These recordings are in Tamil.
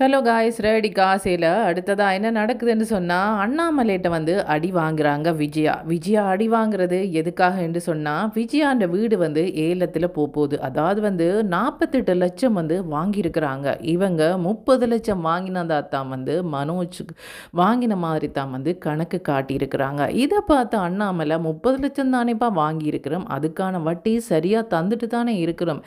ஹலோ காய்ஸ் ரெடி காசையில் அடுத்ததாக என்ன நடக்குதுன்னு சொன்னால் அண்ணாமலைகிட்ட அடி வாங்குறாங்க விஜயா அடி வாங்குறது எதுக்காக என்று சொன்னால் விஜயான்ற வீடு ஏலத்தில் போகுது. அதாவது 48 லட்சம் வாங்கியிருக்கிறாங்க. இவங்க 30 லட்சம் வாங்கினதா தான் மனோஜ் வாங்கின மாதிரி தான் கணக்கு காட்டியிருக்கிறாங்க. இதை பார்த்து அண்ணாமலை 30 லட்சம் தானேப்பா வாங்கியிருக்கிறோம், அதுக்கான வட்டி சரியாக தந்துட்டு தானே இருக்கிறோம்,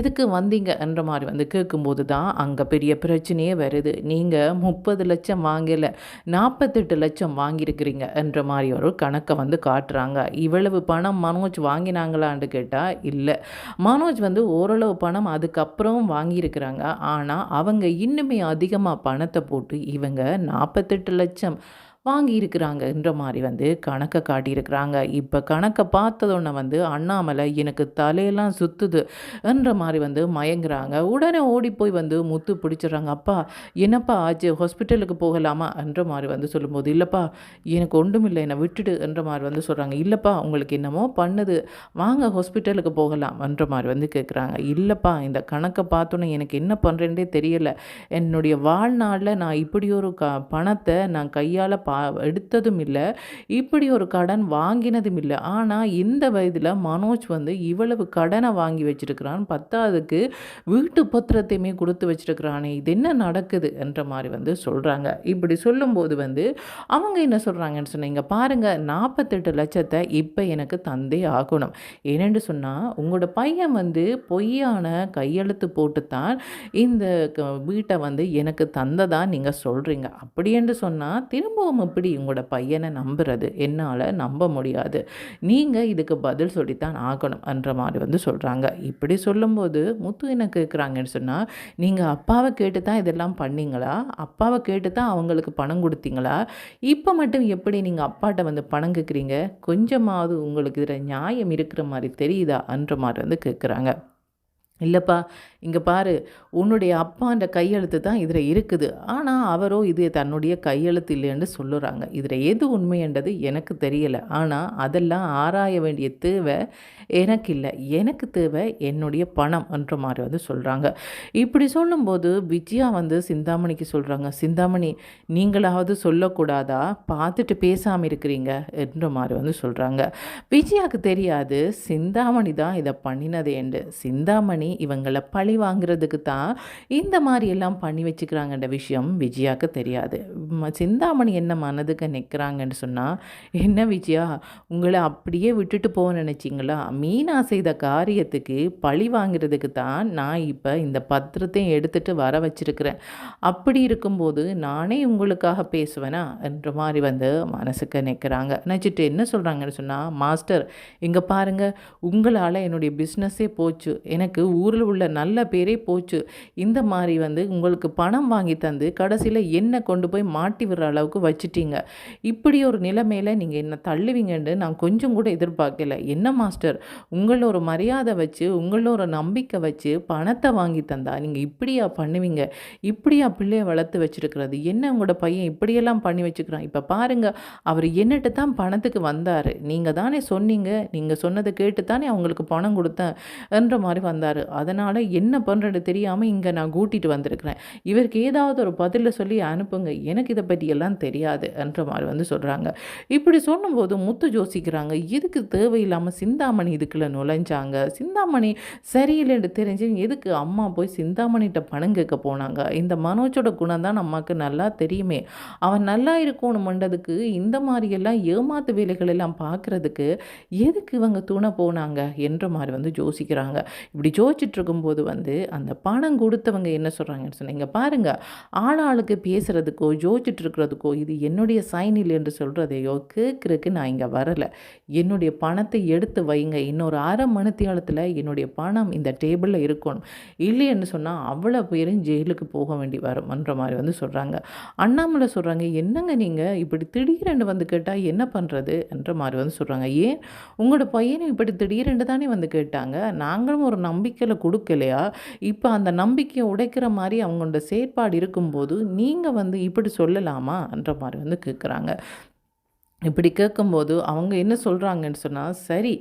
எதுக்கு வந்தீங்க என்ற மாதிரி கேட்கும்போது தான் அங்கே பெரிய பிரச்சனையே வருது. நீங்கள் 30 லட்சம் வாங்கலை, 48 லட்சம் வாங்கியிருக்கிறீங்க என்ற மாதிரி ஒரு கணக்கை காட்டுறாங்க. இவ்வளவு பணம் மனோஜ் வாங்கினாங்களான்னு கேட்டால் இல்லை. மனோஜ் ஓரளவு பணம் அதுக்கப்புறம் வாங்கியிருக்கிறாங்க. ஆனால் அவங்க இன்னுமே அதிகமாக பணத்தை போட்டு இவங்க 48 லட்சம் வாங்கியிருக்கிறாங்கன்ற மாதிரி கணக்கை காட்டியிருக்கிறாங்க. இப்போ கணக்கை பார்த்ததொன்னே அண்ணாமலை எனக்கு தலையெல்லாம் சுற்றுது என்ற மாதிரி மயங்குறாங்க. உடனே ஓடி போய் முத்து பிடிச்சிடுறாங்க. அப்பா என்னப்பா ஆச்சு, ஹாஸ்பிட்டலுக்கு போகலாமா என்ற மாதிரி சொல்லும்போது, இல்லைப்பா எனக்கு ஒன்றுமில்லை, என்னை விட்டுடு என்ற மாதிரி சொல்கிறாங்க. இல்லைப்பா உங்களுக்கு என்னமோ பண்ணுது, வாங்க ஹாஸ்பிட்டலுக்கு போகலாம் என்ற மாதிரி கேட்குறாங்க. இல்லைப்பா இந்த கணக்கை பார்த்தோன்னே எனக்கு என்ன பண்ணுறேன்னே தெரியலை, என்னுடைய வாழ்நாளில் நான் இப்படி ஒரு பணத்தை நான் கையால் எடுத்ததும் இல்லை, இப்படி ஒரு கடன் வாங்கினதும் இல்லை. ஆனால் இந்த வயதில் மனோஜ் இவ்வளவு கடனை வாங்கி வச்சிருக்கிறான், பத்தாவதுக்கு வீட்டு பத்திரத்தையுமே கொடுத்து வச்சிருக்கிறானே, இது என்ன நடக்குது என்ற மாதிரி சொல்கிறாங்க. இப்படி சொல்லும்போது அவங்க என்ன சொல்கிறாங்கன்னு சொன்னீங்க பாருங்கள், 48 லட்சத்தை இப்போ எனக்கு தந்தே ஆகணும். ஏனென்று சொன்னால் உங்களோட பையன் பொய்யான கையெழுத்து போட்டுத்தான் இந்த வீட்டை எனக்கு தந்ததா நீங்கள் சொல்கிறீங்க. அப்படி என்று சொன்னால் திரும்பவும் எப்படி உங்களோட பையனை நம்புறது, என்னால் நம்ப முடியாது, நீங்கள் இதுக்கு பதில் சொல்லித்தான் ஆகணும் என்ற மாதிரி சொல்கிறாங்க. இப்படி சொல்லும்போது முத்து என்ன கேட்குறாங்கன்னு சொன்னால், நீங்கள் அப்பாவை கேட்டு தான் இதெல்லாம் பண்ணீங்களா, அப்பாவை கேட்டு தான் அவங்களுக்கு பணம் கொடுத்தீங்களா, இப்போ மட்டும் எப்படி நீங்கள் அப்பாட்ட பணம் கேட்குறீங்க, கொஞ்சமாவது உங்களுக்கு இதில் நியாயம் இருக்கிற மாதிரி தெரியுதா என்ற மாதிரி கேட்குறாங்க. இல்லைப்பா இங்கே பாரு, உன்னுடைய அப்பான்ற கையெழுத்து தான் இதில் இருக்குது, ஆனால் அவரோ இது தன்னுடைய கையெழுத்து இல்லைன்னு சொல்லுறாங்க. இதில் எது உண்மைன்றது எனக்கு தெரியலை, ஆனால் அதெல்லாம் ஆராய வேண்டிய தேவை எனக்கு இல்லை, எனக்கு தேவை என்னுடைய பணம் என்ற மாதிரி சொல்கிறாங்க. இப்படி சொல்லும்போது விஜயா சிந்தாமணிக்கு சொல்கிறாங்க, சிந்தாமணி நீங்களாவது சொல்லக்கூடாதா, பார்த்துட்டு பேசாமல் இருக்கிறீங்க என்ற மாதிரி சொல்கிறாங்க. விஜயாவுக்கு தெரியாது சிந்தாமணி தான் இதை பண்ணினது என்று. சிந்தாமணி இவங்களை பழி வாங்குறதுக்கு தான் இந்த மாதிரி எல்லாம் பண்ணி வச்சுக்கிறாங்கன்ற விஷயம் விஜயாவுக்கு தெரியாது. சிந்தாமணி என்ன மனதுக்கு நிற்கிறாங்கன்னு சொன்னால், என்ன விஜயா உங்களை அப்படியே விட்டுட்டு போக நினச்சிங்களா, மீனா செய்த காரியத்துக்கு பழி வாங்கிறதுக்கு தான் நான் இப்போ இந்த பத்திரத்தையும் எடுத்துகிட்டு வர வச்சிருக்கிறேன், அப்படி இருக்கும்போது நானே உங்களுக்காக பேசுவேனா என்ற மாதிரி மனசுக்கு நிற்கிறாங்க. நினச்சிட்டு என்ன சொல்கிறாங்கன்னு சொன்னால், மாஸ்டர் இங்கே பாருங்கள், உங்களால் என்னுடைய பிஸ்னஸே போச்சு, எனக்கு ஊரில் உள்ள நல்ல பேரே போச்சு, இந்த மாதிரி உங்களுக்கு பணம் வாங்கி தந்து கடைசியில் என்ன கொண்டு போய் மாட்டி விடுற அளவுக்கு வச்சுட்டீங்க, இப்படி ஒரு நிலைமையில் நீங்கள் என்ன தள்ளுவீங்கன்னு நான் கொஞ்சம் கூட எதிர்பார்க்கல. என்ன மாஸ்டர் உங்கள ஒரு மரியாதை வச்சு, உங்கள ஒரு நம்பிக்கை வச்சு பணத்தை வாங்கி தந்தா நீங்கள் இப்படியா பண்ணுவீங்க, இப்படியா பிள்ளையை வளர்த்து வச்சுருக்கிறது, என்ன உங்களோட பையன் இப்படியெல்லாம் பண்ணி வச்சுக்கிறான், இப்போ பாருங்கள் அவர் என்னட்டு தான் பணத்துக்கு வந்தார், நீங்கள் தானே சொன்னீங்க, நீங்கள் சொன்னதை கேட்டு தானே அவங்களுக்கு பணம் கொடுத்தேன் என்ற மாதிரி வந்தார், அதனால் என்ன பண்ணுறது தெரியாமல் இங்கே நான் கூட்டிகிட்டு வந்திருக்கிறேன், இவருக்கு ஏதாவது ஒரு பதிலை சொல்லி அனுப்புங்க, எனக்கு இதை பற்றியெல்லாம் தெரியாது என்ற மாதிரி சொல்கிறாங்க. இப்படி சொல்லும்போது முத்து யோசிக்கிறாங்க, எதுக்கு தேவையில்லாமல் சிந்தாமணி இதுக்குள்ளே நுழைஞ்சாங்க, சிந்தாமணி சரியில்லைன்னு தெரிஞ்சு எதுக்கு அம்மா போய் சிந்தாமணிகிட்ட பணம் கேட்க போனாங்க, இந்த மனோஜோட குணம் தான் நமக்கு நல்லா தெரியுமே, அவன் நல்லா இருக்கணும்ன்றதுக்கு இந்த மாதிரியெல்லாம் ஏமாத்து வேலைகள் எல்லாம் பார்க்குறதுக்கு எதுக்கு இவங்க துணை போனாங்க என்ற மாதிரி யோசிக்கிறாங்க. இப்படி யோசிச்சுட்டு இருக்கும்போது அந்த பணம் கொடுத்தவங்க என்ன சொல்கிறாங்கன்னு சொன்னீங்க பாருங்கள், ஆளாளுக்கு பேசுகிறதுக்கோ யோசிச்சுட்டு இருக்கிறதுக்கோ இது என்னுடைய சைன் இல்லை என்று சொல்கிறதையோ கேட்குறதுக்கு நான் இங்கே வரலை, என்னுடைய பணத்தை எடுத்து வைங்க, இன்னொரு அரை மணித்தியாலத்தில் என்னுடைய பணம் இந்த டேபிளில் இருக்கணும், இல்லைன்னு சொன்னால் அவ்வளோ பேரும் ஜெயிலுக்கு போக வேண்டி வரும்ன்ற மாதிரி சொல்கிறாங்க. அண்ணாமலை சொல்கிறாங்க, என்னங்க நீங்கள் இப்படி திடீரென்று கேட்டால் என்ன பண்ணுறது என்ற மாதிரி சொல்கிறாங்க. ஏன் உங்களோட பையனும் இப்படி திடீரென்று தானே கேட்டாங்க, நாங்களும் ஒரு நம்பிக்கையில் கொடுக்கலையா, இப்போ அந்த நம்பிக்கையை உடைக்கிற மாதிரி அவங்களோட செயற்பாடு இருக்கும்போது நீங்கள் இப்படி சொல்லலாமா என்ற மாதிரி கேட்குறாங்க. இப்படி கேட்கும்போது அவங்க என்ன சொல்கிறாங்கன்னு சொன்னால், சரி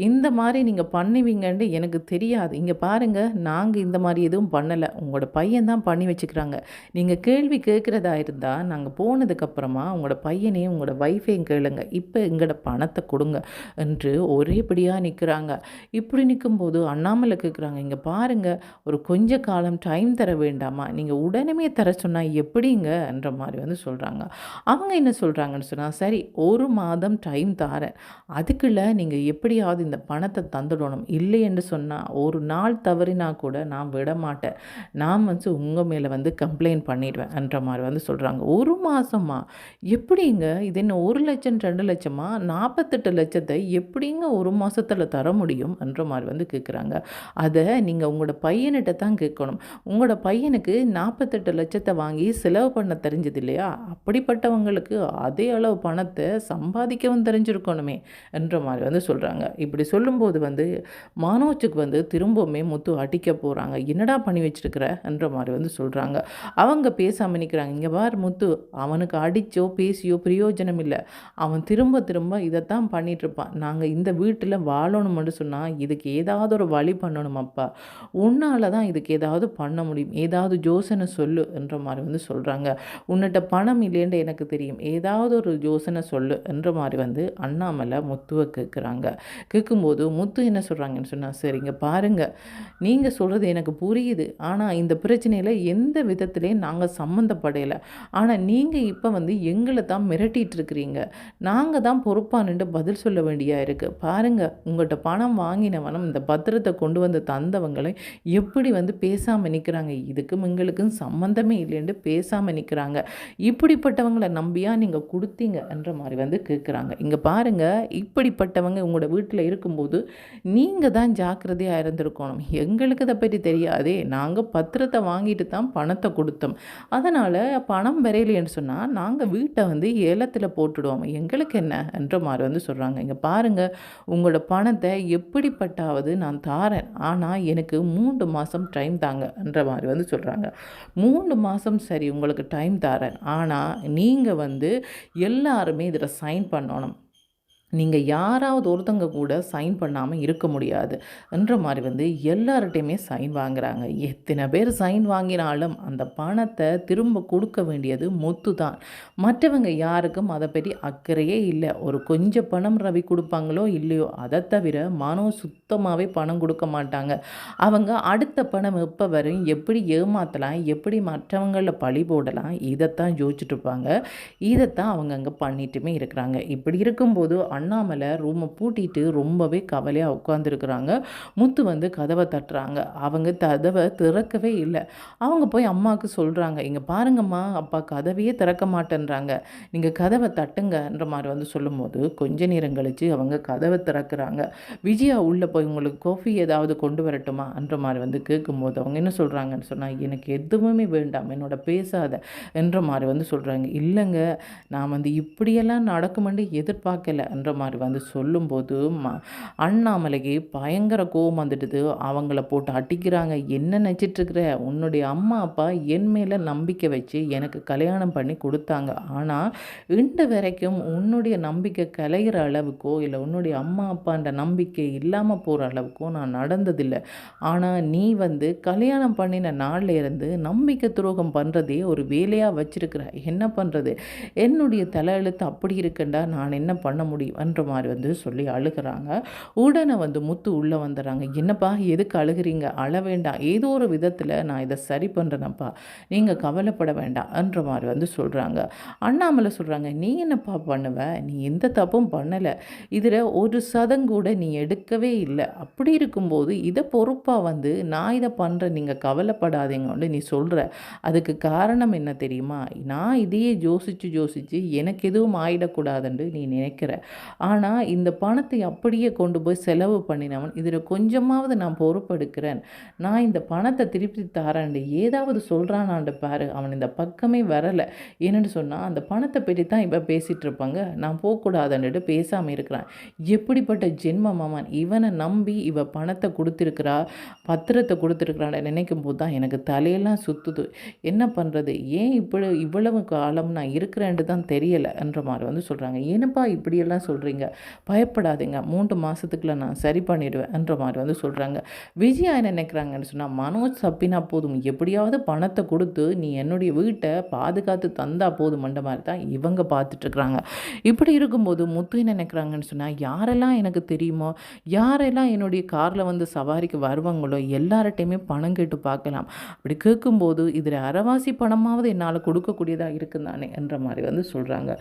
இந்த மாதிரி நீங்கள் பண்ணுவீங்கன்னு எனக்கு தெரியாது. இங்கே பாருங்கள், நாங்கள் இந்த மாதிரி எதுவும் பண்ணலை, உங்களோட பையன் தான் பண்ணி வச்சுக்கிறாங்க. நீங்கள் கேள்வி கேட்குறதா இருந்தால் நாங்கள் போனதுக்கப்புறமா உங்களோட பையனையும் உங்களோட ஒய்ஃபையும் கேளுங்க, இப்போ எங்களோட பணத்தை கொடுங்க என்று ஒரேபடியாக நிற்கிறாங்க. இப்படி நிற்கும்போது அண்ணாமலை கேட்குறாங்க, இங்கே பாருங்கள், ஒரு கொஞ்ச காலம் டைம் தர வேண்டாமா, நீங்கள் உடனே தர சொன்னால் எப்படிங்க என்ற மாதிரி வந்து சொல்கிறாங்க. அவங்க என்ன சொல்கிறாங்கன்னு சொன்னால், சரி 1 மாதம் டைம் தாரேன், அதுக்குள்ளே நீங்கள் எப்படியாவது இந்த பணத்தை தந்துடணும், இல்லை என்று சொன்னால் ஒரு நாள் தவறினா கூட நான் விட மாட்டேன், நான் வந்து உங்கள் மேலே வந்து கம்ப்ளைண்ட் பண்ணிடுவேன் என்ற மாதிரி வந்து சொல்கிறாங்க. 1 மாதமா? எப்படிங்க இது? என்ன 1 லட்சம் 2 லட்சமா? 48 லட்சத்தை எப்படிங்க 1 மாதத்தில் தர முடியும் என்ற மாதிரி வந்து கேட்குறாங்க. அதை நீங்கள் உங்களோட பையன்கிட்ட தான் கேட்கணும். உங்களோட பையனுக்கு 48 லட்சத்தை வாங்கி செலவு பண்ண தெரிஞ்சது இல்லையா? அப்படிப்பட்டவங்களுக்கு அதே அளவு பணத்தை சம்பாதிக்கவும் தெரிஞ்சிருக்கணுமே என்ற மாதிரி வந்து சொல்கிறாங்க. இப்படி சொல்லும்போது வந்து மனோஜுக்கு வந்து திரும்பவுமே முத்து அடிக்க போகிறாங்க. என்னடா பண்ணி வச்சிருக்கிற என்ற மாதிரி வந்து சொல்கிறாங்க. அவங்க பேசாமல் நிற்கிறாங்க. இங்கே பார் முத்து, அவனுக்கு அடித்தோ பேசியோ பிரயோஜனம் இல்லை, அவன் திரும்ப திரும்ப இதைத்தான் பண்ணிகிட்ருப்பான். நாங்கள் இந்த வீட்டில் வாழணும்னு சொன்னால் இதுக்கு ஏதாவது ஒரு வழி பண்ணணும் அப்பா, உன்னால் தான் இதுக்கு ஏதாவது பண்ண முடியும், ஏதாவது யோசனை சொல்லு என்ற மாதிரி வந்து சொல்கிறாங்க. உன்னிட்ட பணம் இல்லைன்னு எனக்கு தெரியும், ஏதாவது ஒரு யோசனை சொல்லு என்ற மாதிரி வந்து அண்ணாமலை முத்துவை கேட்குறாங்க. கேட்கும்போது முத்து என்ன சொல்கிறாங்கன்னு சொன்னால், சரிங்க பாருங்கள், நீங்கள் சொல்கிறது எனக்கு புரியுது, ஆனால் இந்த பிரச்சனையில் எந்த விதத்துலேயும் நாங்கள் சம்மந்தப்படையலை, ஆனால் நீங்கள் இப்போ வந்து எங்களை தான் மிரட்டிகிட்டு இருக்கிறீங்க, நாங்கள் தான் பொறுப்பாக நின்று பதில் சொல்ல வேண்டியாக இருக்குது. பாருங்கள், உங்கள்கிட்ட பணம் வாங்கினவனும் இந்த பத்திரத்தை கொண்டு வந்து தந்தவங்களும் எப்படி வந்து பேசாமல் நிற்கிறாங்க, இதுக்கும் எங்களுக்கும் சம்மந்தமே இல்லைன்னு பேசாமல் நிற்கிறாங்க, இப்படிப்பட்டவங்களை நம்பியா நீங்கள் கொடுத்தீங்க என்ற மாதிரி வந்து கேட்குறாங்க. இங்கே பாருங்கள், இப்படிப்பட்டவங்க உங்களோட வீட்டில் இருக்கும்போது நீங்கள் தான் ஜாக்கிரதையாக இருந்திருக்கணும். எங்களுக்கு இதை பற்றி தெரியாதே, நாங்கள் பத்திரத்தை வாங்கிட்டு தான் பணத்தை கொடுத்தோம், அதனால் பணம் வரையிலேன்னு சொன்னால் நாங்கள் வீட்டை வந்து ஏலத்தில் போட்டுடுவோம், எங்களுக்கு என்ன என்ற மாதிரி வந்து சொல்கிறாங்க. இங்கே பாருங்கள், உங்களோட பணத்தை எப்படிப்பட்டாவது நான் தாரேன், ஆனால் எனக்கு 3 மாதம் டைம் தாங்க என்ற மாதிரி வந்து சொல்கிறாங்க. 3 மாதம் சரி, உங்களுக்கு டைம் தரேன், ஆனால் நீங்கள் வந்து எல்லாருமே இதில் சைன் பண்ணணும், நீங்கள் யாராவது ஒருத்தங்க கூட சைன் பண்ணாமல் இருக்க முடியாது என்ற மாதிரி வந்து எல்லார்ட்டையுமே சைன் வாங்குகிறாங்க. எத்தனை பேர் சைன் வாங்கினாலும் அந்த பணத்தை திரும்ப கொடுக்க வேண்டியது முத்து தான். மற்றவங்க யாருக்கும் அதை பற்றி அக்கறையே இல்லை. ஒரு கொஞ்சம் பணம் ரவி கொடுப்பாங்களோ இல்லையோ, அதை தவிர மனோ சுத்தமாகவே பணம் கொடுக்க மாட்டாங்க. அவங்க அடுத்த பணம் எப்போ வரும், எப்படி ஏமாற்றலாம், எப்படி மற்றவங்களில் பழி போடலாம், இதைத்தான் யோசிச்சுட்டு இருப்பாங்க. இதைத்தான் அவங்க அங்கே பண்ணிட்டுமே இருக்கிறாங்க. இப்படி இருக்கும்போது அண்ணாமலை ரூமை பூட்டிட்டு ரொம்பவே கவலையாக உட்காந்துருக்குறாங்க. முத்து வந்து கதவை தட்டுறாங்க. அவங்க கதவை திறக்கவே இல்லை. அவங்க போய் அம்மாவுக்கு சொல்கிறாங்க, இங்கே பாருங்கம்மா, அப்பா கதவையே திறக்க மாட்டேன்றாங்க, நீங்கள் கதவை தட்டுங்கன்ற மாதிரி வந்து சொல்லும்போது கொஞ்ச நேரம் கழித்து அவங்க கதவை திறக்கிறாங்க. விஜயா உள்ளே போய் உங்களுக்கு காஃபி ஏதாவது கொண்டு வரட்டுமா என்ற மாதிரி வந்து கேட்கும்போது அவங்க என்ன சொல்கிறாங்கன்னு சொன்னால், எனக்கு எதுவுமே வேண்டாம், என்னோட பேசாத என்ற மாதிரி வந்து சொல்கிறாங்க. இல்லைங்க, நான் வந்து இப்படியெல்லாம் நடக்குமென்று எதிர்பார்க்கல என்ற மாதிரி வந்து சொல்லும்போது அண்ணாமலைக்கு பயங்கர கோபம் வந்துடுது. அவங்கள போட்டு அடிக்கிறாங்க. என்ன நினச்சிட்ருக்குற, உன்னுடைய அம்மா அப்பா என் மேலே நம்பிக்கை வச்சு எனக்கு கல்யாணம் பண்ணி கொடுத்தாங்க, ஆனால் இன்று வரைக்கும் உன்னுடைய நம்பிக்கை கலைகிற அளவுக்கோ இல்லை உன்னுடைய அம்மா அப்பான்ற நம்பிக்கை இல்லாமல் போகிற அளவுக்கோ நான் நடந்ததில்லை. ஆனால் நீ வந்து கல்யாணம் பண்ணின நாளில் இருந்து நம்பிக்கை துரோகம் பண்ணுறதே ஒரு வேலையாக வச்சுருக்கிற, என்ன பண்ணுறது, என்னுடைய தலையெழுத்து அப்படி இருக்குண்டா நான் என்ன பண்ண முடியும் என்ற மாதிரி வந்து சொல்லி அழுகிறாங்க. உடனே வந்து முத்து உள்ளே வந்துடுறாங்க. என்னப்பா எதுக்கு அழுகிறீங்க, அழ வேண்டாம், ஏதோ ஒரு விதத்தில் நான் இதை சரி பண்ணுறேனப்பா, நீங்கள் கவலைப்பட வேண்டாம் என்ற மாதிரி வந்து சொல்கிறாங்க. அண்ணாமலை சொல்கிறாங்க, நீ என்னப்பா பண்ணுவ, நீ எந்த தப்பும் பண்ணலை, இதில் ஒரு சதம் கூட நீ எடுக்கவே இல்லை, அப்படி இருக்கும்போது இதை பொறுப்பாக வந்து நான் இதை பண்ணுறேன், நீங்கள் கவலைப்படாதீங்கன்னு நீ சொல்கிற, அதுக்கு காரணம் என்ன தெரியுமா, நான் இதையே யோசித்து எனக்கு எதுவும் ஆயிடக்கூடாதுன்னு நீ நினைக்கிற, ஆனால் இந்த பணத்தை அப்படியே கொண்டு போய் செலவு பண்ணினவன் இதில் கொஞ்சமாவது நான் பொறுப்பெடுக்கிறேன், நான் இந்த பணத்தை திருப்பி தரேன்ண்டு ஏதாவது சொல்கிறானான்னு பாரு. அவன் இந்த பக்கமே வரலை. என்னென்னு சொன்னால் அந்த பணத்தை பற்றி தான் இப்போ பேசிகிட்டு இருப்பாங்க. நான் போகக்கூடாதுன்னுட்டு பேசாமல் இருக்கிறான். எப்படிப்பட்ட ஜென்மம் அவன்! இவனை நம்பி இவ பணத்தை கொடுத்துருக்கிறா, பத்திரத்தை கொடுத்துருக்குறான்னு நினைக்கும் போது தான் எனக்கு தலையெல்லாம் சுற்றுது. என்ன பண்ணுறது, ஏன் இவ்வளவு காலம் நான் இருக்கிறேன்ட்டு தான் தெரியலைன்ற மாதிரி சொல்கிறாங்க. ஏன்னப்பா இப்படியெல்லாம் சொல்கிறீங்க, பயப்படாதீங்க, 3 மாதத்துக்குள்ள நான் சரி பண்ணிடுவேன்ன்ற மாதிரி சொல்கிறாங்க. விஜயா என்ன நினைக்கிறாங்கன்னு சொன்னால், மனோஜ் தப்பினா போதும், எப்படியாவது பணத்தை கொடுத்து நீ என்னுடைய வீட்டை பாதுகாத்து தந்தா போதுமன்ற மாதிரி தான் இவங்க பார்த்துட்ருக்குறாங்க. இப்படி இருக்கும்போது முத்து என்ன நினைக்கிறாங்கன்னு சொன்னால், யாரெல்லாம் எனக்கு தெரியுமோ, யாரெல்லாம் என்னுடைய காரில் சவாரிக்கு வருவாங்களோ எல்லார்ட்டையுமே பணம் கேட்டு பார்க்கலாம். அப்படி கேட்கும்போது இதில் அரைவாசி பணமாவது என்னால் கொடுக்கக்கூடியதாக இருக்குதானே என்ற மாதிரி சொல்கிறாங்க.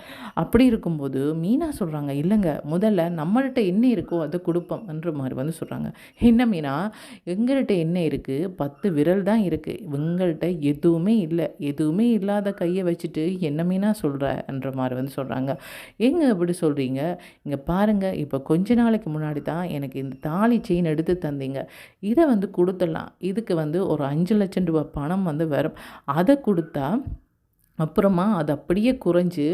அப்படி இருக்கும்போது மீனா சொல்கிறாங்க, இல்லைங்க, முதல்ல நம்மள்கிட்ட என்ன இருக்கோ அதை கொடுப்போம் என்ற மாதிரி சொல்கிறாங்க. என்ன மீனா, எங்கள்கிட்ட என்ன இருக்குது, 10 விரல் தான் இருக்குது, இவங்கள்ட்ட எதுவுமே இல்லை, எதுவுமே இல்லாத கையை வச்சுட்டு என்ன மீனா சொல்கிற என்ற மாதிரி சொல்கிறாங்க. எங்க அப்படி சொல்கிறீங்க, இங்கே பாருங்கள், இப்போ கொஞ்ச நாளைக்கு முன்னாடி தான் எனக்கு இந்த தாலி செயின் எடுத்து தந்தீங்க, இதை கொடுத்துடலாம், இதுக்கு ஒரு 5 லட்சம் ரூபாய் பணம் வரும், அதை கொடுத்தா அப்புறமா அது அப்படியே குறைஞ்சு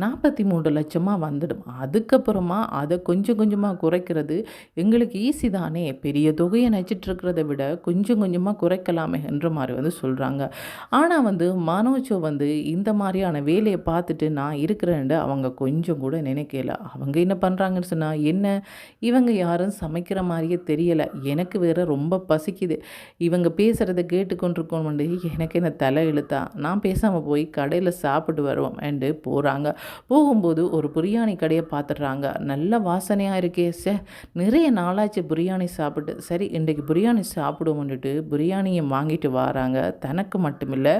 43 லட்சமாக வந்துடும். அதுக்கப்புறமா அதை கொஞ்சம் கொஞ்சமாக குறைக்கிறது எங்களுக்கு ஈஸி தானே, பெரிய தொகையை நினச்சிட்ருக்கிறத விட கொஞ்சம் கொஞ்சமாக குறைக்கலாமே என்ற மாதிரி சொல்கிறாங்க. ஆனால் மனோஜோ இந்த மாதிரியான வேலையை பார்த்துட்டு நான் இருக்கிறேன்ட்டு அவங்க கொஞ்சம் கூட நினைக்கல. அவங்க என்ன பண்ணுறாங்கன்னு சொன்னால், என்ன இவங்க யாரும் சமைக்கிற மாதிரியே தெரியலை, எனக்கு வேறு ரொம்ப பசிக்குது, இவங்க பேசுகிறத கேட்டுக்கொண்டிருக்கோம், எனக்கு என்ன தலை இழுத்தா, நான் பேசாமல் போய் கடையில் சாப்பிட்டு வருவோம் என்று போகிறாங்க. போகும்போது ஒரு பிரியாணி கடையை பார்த்துடுறாங்க. நல்ல வாசனையாக இருக்கே, நிறைய நாளாச்சு பிரியாணி சாப்பிட்டு, சரி இன்றைக்கு பிரியாணி சாப்பிடுவோம்னுட்டு பிரியாணியை வாங்கிட்டு வராங்க. தனக்கு மட்டுமில்லை,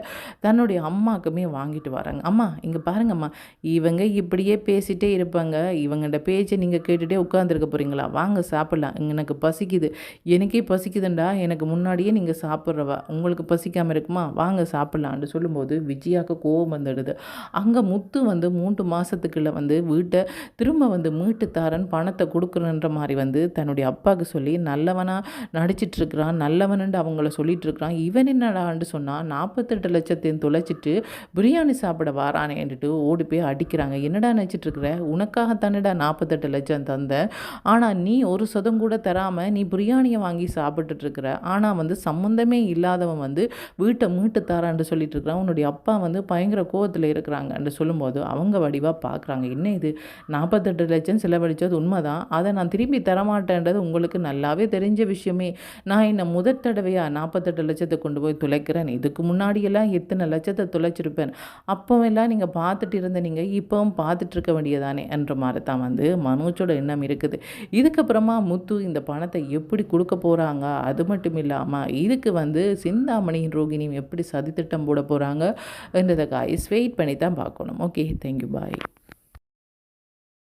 தன்னுடைய அம்மாவுக்குமே வாங்கிட்டு வராங்க. அம்மா இங்கே பாருங்கம்மா, இவங்க இப்படியே பேசிகிட்டே இருப்பாங்க, இவங்கள்ட பேச்சை நீங்கள் கேட்டுகிட்டே உட்காந்துருக்க போகிறீங்களா, வாங்க சாப்பிட்லாம், எனக்கு பசிக்குது, எனக்கே பசிக்குதுண்டா, எனக்கு முன்னாடியே நீங்கள் சாப்பிட்றவா, உங்களுக்கு பசிக்காமல் இருக்குமா, வாங்க சாப்பிட்லான்னு சொல்லும்போது விஜயாவுக்கு கோவம் வந்துடுது. அங்கே முத்து 3 மாதத்துக்குள்ள வீட்டை திரும்ப மீட்டு தாரன், பணத்தை கொடுக்குறன்ற மாதிரி தன்னுடைய அப்பாவுக்கு சொல்லி நல்லவனாக நடிச்சிட்ருக்கிறான், நல்லவனுண்டு அவங்கள சொல்லிட்டு இருக்கிறான். இவன் என்னடான்னு சொன்னால் 48 லட்சத்தையும் தொலைச்சிட்டு பிரியாணி சாப்பிட வாரானேன்ட்டு ஓடி போய் அடிக்கிறாங்க. என்னடா நினச்சிட்ருக்குற, உனக்காகத்தானடா 48 லட்சம் தந்த, ஆனால் நீ ஒரு சதம் கூட தராமல் நீ பிரியாணியை வாங்கி சாப்பிட்டுட்ருக்குற, ஆனால் சம்மந்தமே இல்லாதவன் வீட்டை மீட்டு தாரான்னு சொல்லிட்டு இருக்கிறான். உன்னுடைய அப்பா பயங்கர கோவத்தில் இருக்கிறாங்கன்னு சொல்லும்போது அவங்க வடிவாக பார்க்குறாங்க. என்ன இது, 48 லட்சம் செலவழித்தது உண்மைதான், அதை நான் திரும்பி தரமாட்டேன்றது உங்களுக்கு நல்லாவே தெரிஞ்ச விஷயமே, நான் என்ன முதற் தடவையாக 48 லட்சத்தை கொண்டு போய் துளைக்கிறேன், இதுக்கு முன்னாடியெல்லாம் எத்தனை லட்சத்தை துளைச்சிருப்பேன், அப்போவெல்லாம் நீங்கள் பார்த்துட்டு இருந்த நீங்கள் இப்போவும் பார்த்துட்டு இருக்க வேண்டியதானே என்ற மாதிரி தான் மனோஜோட எண்ணம் இருக்குது. இதுக்கப்புறமா முத்து இந்த பணத்தை எப்படி கொடுக்க போகிறாங்க, அது மட்டும் இல்லாமல் இதுக்கு சிந்தாமணியும் ரோகிணியும் எப்படி சதித்திட்டம் போட போகிறாங்க என்றதை வெயிட் பண்ணி தான் பார்க்கணும். ஓகே, தேங்க்யூ, பாய்.